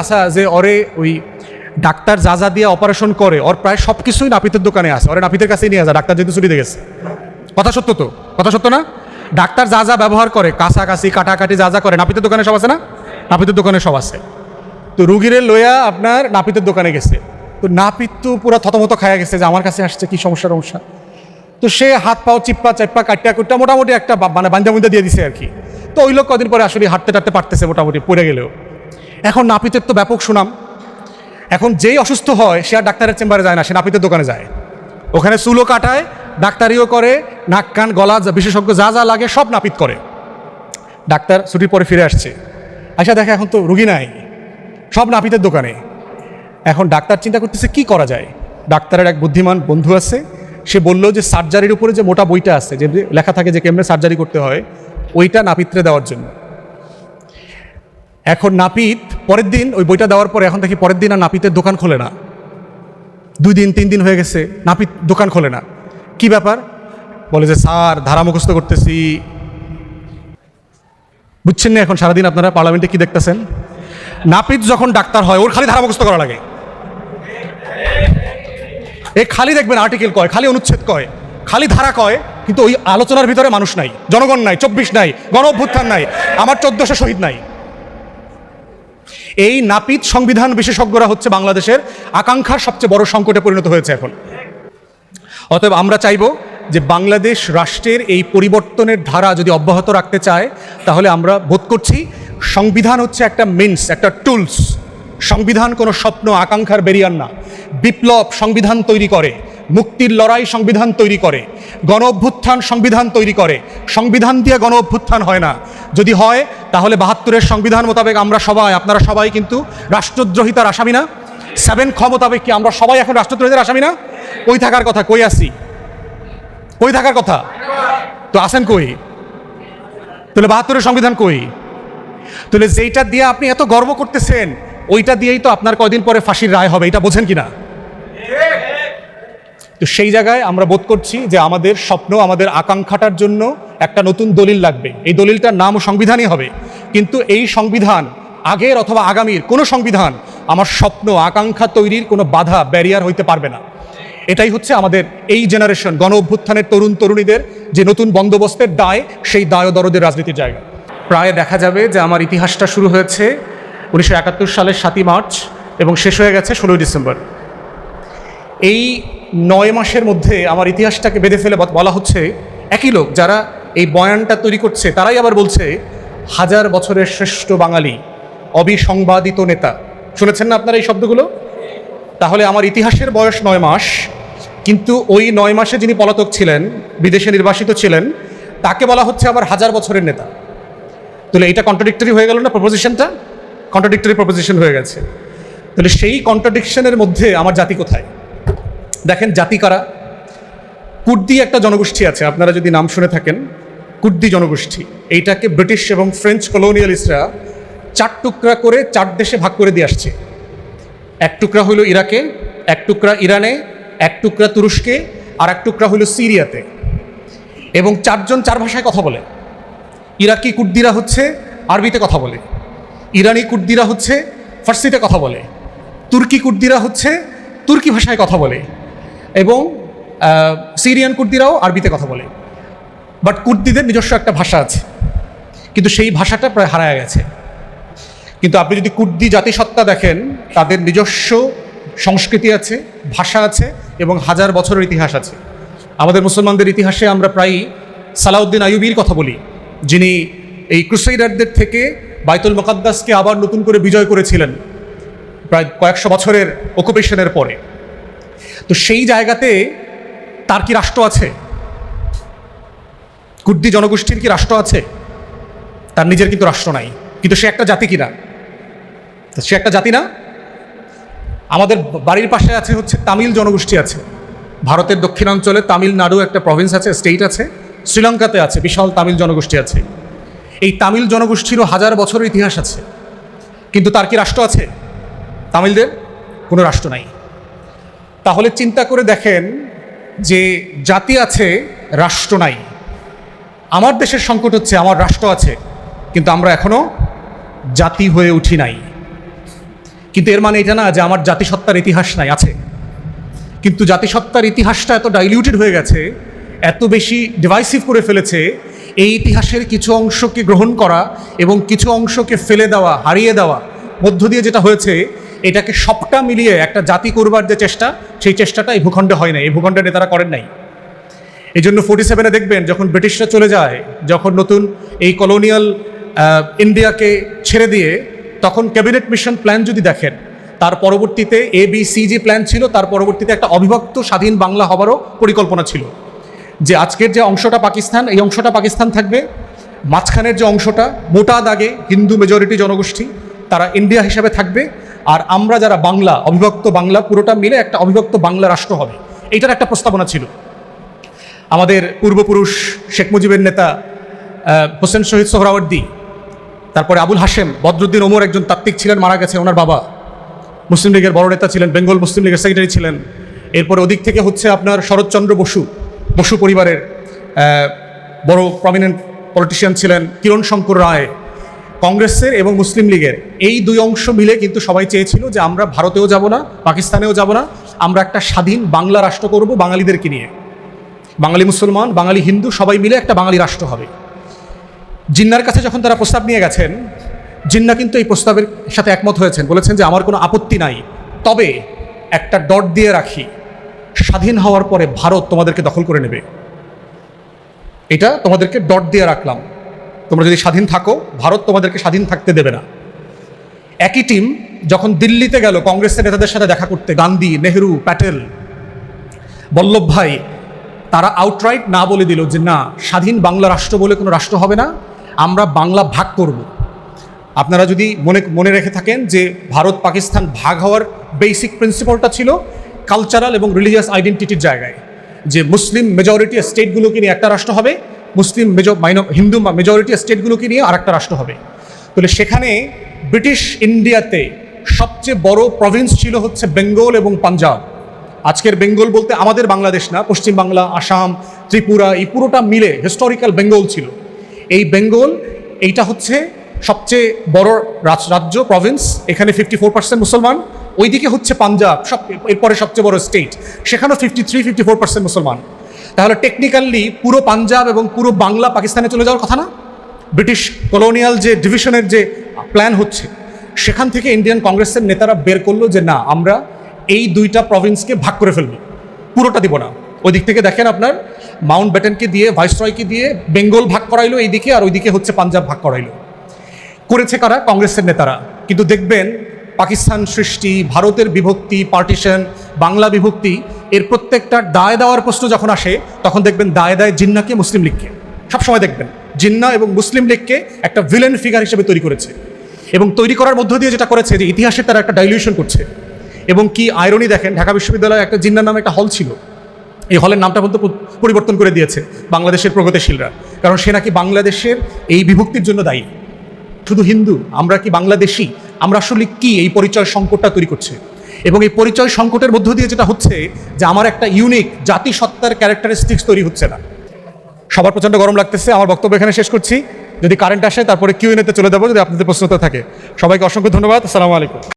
আচ্ছা যে ওরে ওই ডাক্তার যা যা দিয়ে অপারেশন করে ওর প্রায় সব কিছুই নাপিতের দোকানে আছে, ওরে নাপিতের কাছেই নিয়ে যায় ডাক্তার যেহেতু ছুটি দিয়ে গেছে। কথা সত্য তো? কথা সত্য না? ডাক্তার যা যা ব্যবহার করে, কাছাকাছি কাটাকাটি যা যা করে, নাপিতের দোকানে সব আছে না? নাপিতের দোকানে সব আছে। তো রুগীরে লইয়া আপনার নাপিতের দোকানে গেছে, তো নাপিত তো পুরো থতমত খায়া গেছে যে আমার কাছে আসছে, কি সমস্যা। তো সে হাত পাও চিপ্পা চাপ্পা কাটটা কুটটা মোটামুটি একটা মানে বান্ধা বুন্ধা দিয়ে দিছে আর কি। তো ওই লোক কদিন পরে আসলে হাঁটতে টাটতে পারতেছে মোটামুটি, পড়ে গেলেও। এখন নাপিতের তো ব্যাপক সুনাম। এখন যেই অসুস্থ হয় সে আর ডাক্তারের চেম্বারে যায় না, সে নাপিতের দোকানে যায়। ওখানে চুলও কাটায়, ডাক্তারিও করে, নাক কান গলা বিশেষজ্ঞ যা যা লাগে সব নাপিত করে। ডাক্তার ছুটির পরে ফিরে আসছে, আচ্ছা দেখে এখন তো রুগী নাই, সব নাপিতের দোকানে। এখন ডাক্তার চিন্তা করতেছে কি করা যায়। ডাক্তারের এক বুদ্ধিমান বন্ধু আছে, সে বলল যে সার্জারির উপরে যে মোটা বইটা আছে, যে লেখা থাকে যে কেমনে সার্জারি করতে হয়, ওইটা নাপিতরে দেওয়ার জন্য। এখন নাপিত পরের দিন ওই বইটা দেওয়ার পরে এখন দেখি পরের দিন আর নাপিতের দোকান খোলে না। 2 দিন 3 দিন হয়ে গেছে, নাপিত দোকান খোলে না। কি ব্যাপার? বলে যে স্যার ধারা মুখস্থ করতেছি। বুঝছেন না? এখন সারাদিন আপনারা পার্লামেন্টে কি দেখতেছেন? নাপিত যখন ডাক্তার হয় ওর খালি ধারা মুখস্থ করা লাগে। এ খালি দেখবেন আর্টিকেল কয়, খালি অনুচ্ছেদ কয়, খালি ধারা কয়, কিন্তু ওই আলোচনার ভিতরে মানুষ নাই, জনগণ নাই, 24 নাই, গণ অভ্যুত্থান নাই, আমার 1400 শহীদ নাই। এই নাপিত সংবিধান বিশেষজ্ঞরা হচ্ছে বাংলাদেশের আকাঙ্ক্ষার সবচেয়ে বড় সংকটে পরিণত হয়েছে এখন। অতএব আমরা চাইব যে বাংলাদেশ রাষ্ট্রের এই পরিবর্তনের ধারা যদি অব্যাহত রাখতে চায়, তাহলে আমরা বোধ করছি সংবিধান হচ্ছে একটা মিনস, একটা টুলস। সংবিধান কোনো স্বপ্ন আকাঙ্ক্ষার বেরিয়ার না। বিপ্লব সংবিধান তৈরি করে, মুক্তির লড়াই সংবিধান তৈরি করে, গণ অভ্যুত্থান সংবিধান তৈরি করে। সংবিধান দিয়ে গণ অভ্যুত্থান হয় না। যদি হয় তাহলে 72-এর সংবিধান মোতাবেক আমরা সবাই, আপনারা সবাই কিন্তু রাষ্ট্রদ্রোহিতার আসামি না? 7 খ মোতাবেক কি আমরা সবাই এখন রাষ্ট্রদ্রোহিতার আসামি না? কই থাকার কথা? কই আসি? কই থাকার কথা? তো আসেন কই? তাহলে 72-এর সংবিধান কই? তাহলে যেইটা দিয়ে আপনি এত গর্ব করতেছেন, ওইটা দিয়েই তো আপনার কয়দিন পরে ফাঁসির রায় হবে, এটা বোঝেন কিনা? তো সেই জায়গায় আমরা বোধ করছি যে আমাদের স্বপ্ন, আমাদের আকাঙ্ক্ষাটার জন্য একটা নতুন দলিল লাগবে। এই দলিলটার নামও সংবিধানই হবে, কিন্তু এই সংবিধান আগের অথবা আগামীর কোনো সংবিধান আমার স্বপ্ন আকাঙ্ক্ষা তৈরির কোনো বাধা, ব্যারিয়ার হইতে পারবে না। এটাই হচ্ছে আমাদের এই জেনারেশন গণ অভ্যুত্থানের তরুণ তরুণীদের যে নতুন বন্দোবস্তের দায়, সেই দায় ও দরদের রাজনীতির জায়গা। প্রায় দেখা যাবে যে আমার ইতিহাসটা শুরু হয়েছে 1971 সালের 7ই মার্চ এবং শেষ হয়ে গেছে 16ই ডিসেম্বর। এই 9 মাসের মধ্যে আমার ইতিহাসটাকে বেঁধে ফেলে বলা হচ্ছে, একই লোক যারা এই বয়ানটা তৈরি করছে তারাই আবার বলছে 1000 বছরের শ্রেষ্ঠ বাঙালি, অবিসংবাদিত নেতা। শুনেছেন না আপনারা এই শব্দগুলো? তাহলে আমার ইতিহাসের বয়স 9 মাস, কিন্তু ওই 9 মাসে যিনি পলাতক ছিলেন, বিদেশে নির্বাসিত ছিলেন, তাকে বলা হচ্ছে আবার 1000 বছরের নেতা। তাহলে এটা কন্ট্রাডিক্টরি হয়ে গেল না? প্রপোজিশনটা কন্ট্রাডিক্টরি প্রপোজিশন হয়ে গেছে। তাহলে সেই কন্ট্রাডিকশনের মধ্যে আমার জাতি কোথায়? দেখেন জাতি কারা? কুর্দি একটা জনগোষ্ঠী আছে, আপনারা যদি নাম শুনে থাকেন, কুর্দি জনগোষ্ঠী। এইটাকে ব্রিটিশ এবং ফ্রেঞ্চ কলোনিয়ালিস্টরা 4 টুকরা করে 4 দেশে ভাগ করে দিয়ে আসছে। 1 টুকরা হইল ইরাকে, 1 টুকরা ইরানে, 1 টুকরা তুরস্কে, আর 1 টুকরা হইল সিরিয়াতে। এবং 4 জন 4 ভাষায় কথা বলে। ইরাকি কুর্দিরা হচ্ছে আরবিতে কথা বলে, ইরানি কুর্দিরা হচ্ছে ফার্সিতে কথা বলে, তুর্কি কুর্দিরা হচ্ছে তুর্কি ভাষায় কথা বলে, এবং সিরিয়ান কুর্দিরাও আরবিতে কথা বলে। বাট কুর্দিদের নিজস্ব একটা ভাষা আছে, কিন্তু সেই ভাষাটা প্রায় হারায় গেছে। কিন্তু আপনি যদি কুর্দি জাতিসত্তা দেখেন, তাদের নিজস্ব সংস্কৃতি আছে, ভাষা আছে, এবং 1000 বছরের ইতিহাস আছে। আমাদের মুসলমানদের ইতিহাসে আমরা প্রায়ই সালাউদ্দিন আইয়ুবীর কথা বলি, যিনি এই ক্রুসেডারদের থেকে বাইতুল মুকাদ্দাসকে আবার নতুন করে বিজয় করেছিলেন প্রায় কয়েকশো বছরের অকুপেশনের পরে। তো সেই জায়গাতে তার কি রাষ্ট্র আছে? কুর্দি জনগোষ্ঠীর কি রাষ্ট্র আছে? তার নিজের কিন্তু রাষ্ট্র নাই, কিন্তু সে একটা জাতি কিনা? সে একটা জাতি না? আমাদের বাড়ির পাশে আছে হচ্ছে তামিল জনগোষ্ঠী আছে। ভারতের দক্ষিণাঞ্চলে তামিলনাড়ু একটা প্রভিন্স আছে, স্টেট আছে। শ্রীলঙ্কাতে আছে বিশাল তামিল জনগোষ্ঠী আছে। এই তামিল জনগোষ্ঠীরও 1000 বছরের ইতিহাস আছে, কিন্তু তার কি রাষ্ট্র আছে? তামিলদের কোনো রাষ্ট্র নাই। তাহলে চিন্তা করে দেখেন যে জাতি আছে, রাষ্ট্র নাই। আমার দেশের সংকট হচ্ছে আমার রাষ্ট্র আছে, কিন্তু আমরা এখনো জাতি হয়ে উঠি নাই। কিন্তু এর মানে এটা না যে আমার জাতিসত্তার ইতিহাস নাই, আছে। কিন্তু জাতিসত্তার ইতিহাসটা এত ডাইলিউটেড হয়ে গেছে, এত বেশি ডিভাইসিভ করে ফেলেছে, এই ইতিহাসের কিছু অংশকে গ্রহণ করা এবং কিছু অংশকে ফেলে দেওয়া, হারিয়ে দেওয়া মধ্য দিয়ে যেটা হয়েছে, এটাকে সবটা মিলিয়ে একটা জাতি করবার যে চেষ্টা, সেই চেষ্টাটা এই ভূখণ্ডে হয় না, এই ভূখণ্ডের নেতারা করেন নাই। এই জন্য 47-এ দেখবেন যখন ব্রিটিশরা চলে যায়, যখন নতুন এই কলোনিয়াল ইন্ডিয়াকে ছেড়ে দিয়ে, তখন ক্যাবিনেট মিশন প্ল্যান যদি দেখেন, তার পরবর্তীতে ABC যে প্ল্যান ছিল, তার পরবর্তীতে একটা অবিভক্ত স্বাধীন বাংলা হবারও পরিকল্পনা ছিল। যে আজকের যে অংশটা পাকিস্তান, এই অংশটা পাকিস্তান থাকবে, মাঝখানের যে অংশটা মোটা দাগে হিন্দু মেজরিটি জনগোষ্ঠী, তারা ইন্ডিয়া হিসাবে থাকবে, আর আমরা যারা বাংলা, অবিভক্ত বাংলা, পুরোটা মিলে একটা অবিভক্ত বাংলা রাষ্ট্র হবে। এইটার একটা প্রস্তাবনা ছিল। আমাদের পূর্বপুরুষ শেখ মুজিবের নেতা হোসেন শহীদ সোহরাওয়ার্দী, তারপরে আবুল হাশেম, বদরুদ্দিন ওমর একজন তাত্ত্বিক ছিলেন, মারা গেছে, ওনার বাবা মুসলিম লীগের বড় নেতা ছিলেন, বেঙ্গল মুসলিম লীগের সেক্রেটারি ছিলেন। এরপরে ওদিক থেকে হচ্ছে আপনার শরৎচন্দ্র বসু পরিবারের বড় প্রমিনেন্ট পলিটিশিয়ান ছিলেন কিরণ শঙ্কর রায়। কংগ্রেসের এবং মুসলিম লীগের এই দুই অংশ মিলে কিন্তু সবাই চেয়েছিল যে আমরা ভারতেও যাব না, পাকিস্তানেও যাব না, আমরা একটা স্বাধীন বাংলা রাষ্ট্র করব বাঙালিদেরকে নিয়ে। বাঙালি মুসলমান, বাঙালি হিন্দু সবাই মিলে একটা বাঙালি রাষ্ট্র হবে। জিন্নার কাছে যখন তারা প্রস্তাব নিয়ে গেছেন, জিন্না কিন্তু এই প্রস্তাবের সাথে একমত হয়েছেন, বলেছেন যে আমার কোনো আপত্তি নাই, তবে একটা ডট দিয়ে রাখি, স্বাধীন হওয়ার পরে ভারত তোমাদেরকে দখল করে নেবে, এটা তোমাদেরকে ডট দিয়ে রাখলাম, তোমরা যদি স্বাধীন থাকো ভারত তোমাদেরকে স্বাধীন থাকতে দেবে না। একই টিম যখন দিল্লিতে গেল কংগ্রেসের নেতাদের সাথে দেখা করতে, গান্ধী, নেহরু, প্যাটেল, বল্লভভাই, তারা আউটরাইট না বলে দিল যে না, স্বাধীন বাংলা রাষ্ট্র বলে কোনো রাষ্ট্র হবে না, আমরা বাংলা ভাগ করব। আপনারা যদি মনে রেখে থাকেন যে ভারত পাকিস্তান ভাগ হওয়ার বেসিক প্রিন্সিপালটা ছিল কালচারাল এবং রিলিজিয়াস আইডেন্টিটির জায়গায়, যে মুসলিম মেজরিটি স্টেটগুলোকে নিয়ে একটা রাষ্ট্র হবে, মুসলিম হিন্দু মেজরিটি স্টেটগুলোকে নিয়ে আরেকটা রাষ্ট্র হবে। তাহলে সেখানে ব্রিটিশ ইন্ডিয়াতে সবচেয়ে বড় প্রভিন্স ছিল হচ্ছে বেঙ্গল এবং পাঞ্জাব। আজকের বেঙ্গল বলতে আমাদের বাংলাদেশ না, পশ্চিমবাংলা, আসাম, ত্রিপুরা, এই পুরোটা মিলে হিস্টোরিক্যাল বেঙ্গল ছিল। এই বেঙ্গল, এইটা হচ্ছে সবচেয়ে বড় রাজ্য, প্রভিন্স, এখানে 54% মুসলমান। ওইদিকে হচ্ছে পাঞ্জাব, এরপরে সবচেয়ে বড় স্টেট, সেখানেও 53-54% মুসলমান। তাহলে টেকনিক্যালি পুরো পাঞ্জাব এবং পুরো বাংলা পাকিস্তানে চলে যাওয়ার কথা না? ব্রিটিশ কলোনিয়াল যে ডিভিশনের যে প্ল্যান হচ্ছে, সেখান থেকে ইন্ডিয়ান কংগ্রেসের নেতারা বের করলো যে না, আমরা এই দুইটা প্রভিন্সকে ভাগ করে ফেলবো, পুরোটা দিব না। ওই দিক থেকে দেখেন আপনার মাউন্ট ব্যাটেনকে দিয়ে, ভাইসরয়কে দিয়ে বেঙ্গল ভাগ করাইলো এইদিকে, আর ওইদিকে হচ্ছে পাঞ্জাব ভাগ করাইলো। করেছে কারা? কংগ্রেসের নেতারা। কিন্তু দেখবেন পাকিস্তান সৃষ্টি, ভারতের বিভক্তি, পার্টিশন, বাংলা বিভক্তি, এর প্রত্যেকটার দায় দেওয়ার প্রশ্ন যখন আসে, তখন দেখবেন দায় জিন্নাকে, মুসলিম লীগকে। সবসময় দেখবেন জিন্না এবং মুসলিম লীগকে একটা ভিলেন ফিগার হিসেবে তৈরি করেছে, এবং তৈরি করার মধ্য দিয়ে যেটা করেছে যে ইতিহাসের তারা একটা ডাইলিউশন করছে। এবং কি আয়রনি দেখেন, ঢাকা বিশ্ববিদ্যালয়ে একটা জিন্নার নামে একটা হল ছিল, এই হলের নামটা পর্যন্ত পরিবর্তন করে দিয়েছে বাংলাদেশের প্রগতিশীলরা, কারণ সে নাকি বাংলাদেশের এই বিভক্তির জন্য দায়ী। শুধু হিন্দু, আমরা কি বাংলাদেশি, আমরা আসলে কি, এই পরিচয় সংকটটা তৈরি করছে। এবং এই পরিচয় সংকটের মধ্য দিয়ে যেটা হচ্ছে যে আমার একটা ইউনিক জাতিসত্তার ক্যারেক্টারিস্টিক্স তৈরি হচ্ছে না। সবার প্রচণ্ড গরম লাগতেছে, আমার বক্তব্য এখানে শেষ করছি। যদি কারেন্ট আসে তারপরে কিউএনএতে চলে যাবো, যদি আপনাদের প্রশ্ন থাকে। সবাইকে অসংখ্য ধন্যবাদ। আসসালামু আলাইকুম।